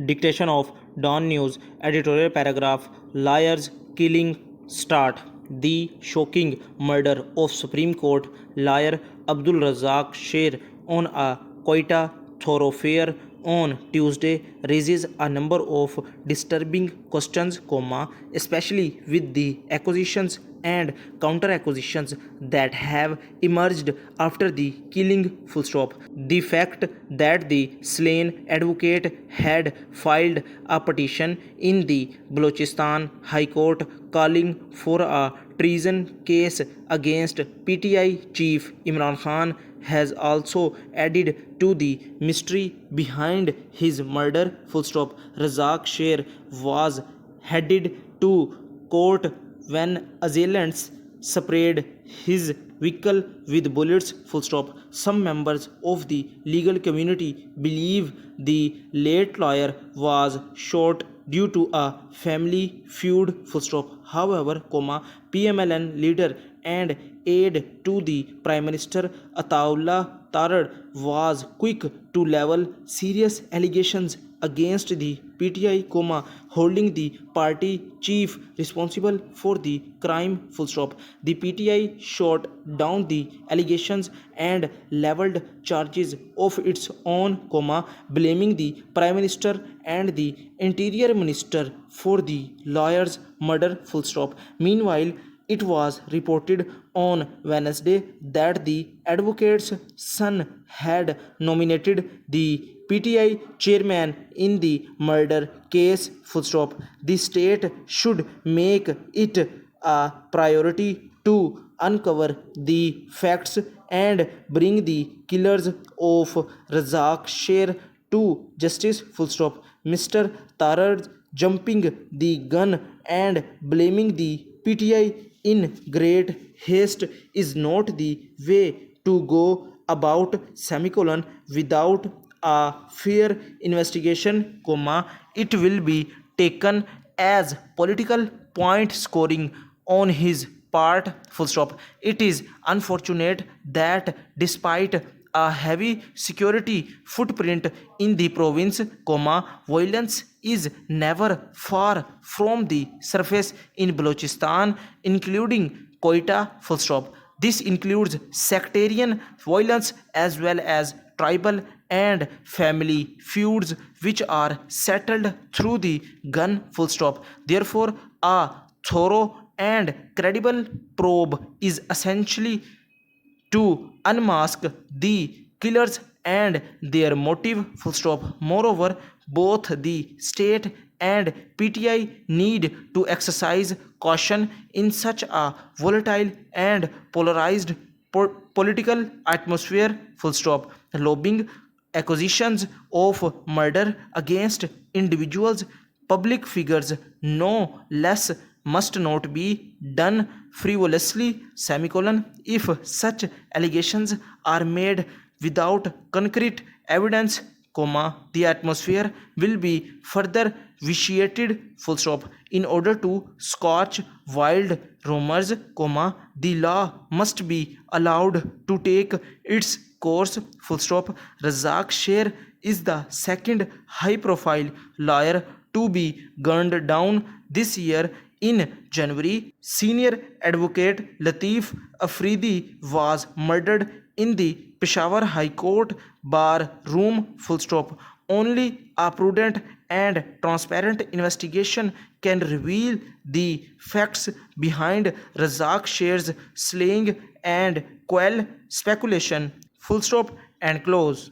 Dictation of Dawn News editorial paragraph. Liars killing start. The shocking murder of Supreme Court lawyer Abdul Razak Sher on a Quetta thoroughfare on Tuesday raises a number of disturbing questions, especially with the accusations and counter accusations that have emerged after the killing. The fact that the slain advocate had filed a petition in the Balochistan High Court calling for a treason case against PTI chief Imran Khan has also added to the mystery behind his murder. Razak Sher was headed to court when assailants sprayed his vehicle with bullets. Some members of the legal community believe the late lawyer was shot due to a family feud. However, PMLN leader and aide to the Prime Minister Ataullah Tarar was quick to level serious allegations against the PTI, holding the party chief responsible for the crime. The PTI shot down the allegations and leveled charges of its own, blaming the Prime Minister and the Interior Minister for the lawyer's murder. Meanwhile, it was reported on Wednesday that the advocate's son had nominated the PTI chairman in the murder case. The state should make it a priority to uncover the facts and bring the killers of Razak Sher to justice. Mr. Tarar jumping the gun and blaming the PTI in great haste is not the way to go about without a fair investigation, it will be taken as political point scoring on his part. It is unfortunate that despite a heavy security footprint in the province, violence is never far from the surface in Balochistan, including Quetta. This includes sectarian violence as well as tribal and family feuds which are settled through the gun. Therefore, a thorough and credible probe is essentially to unmask the killers and their motive. Moreover, both the state and PTI need to exercise caution in such a volatile and polarized political atmosphere. Lobbying accusations of murder against individuals, public figures, no less, must not be done frivolously. If such allegations are made without concrete evidence, the atmosphere will be further vitiated. In order to squash wild rumors, the law must be allowed to take its course. Razak Sher is the second high-profile lawyer to be gunned down this year. In January, senior advocate Latif Afridi was murdered in the Peshawar High Court bar room. Only a prudent and transparent investigation can reveal the facts behind Razak Sher's slaying and quell speculation. Full stop and close.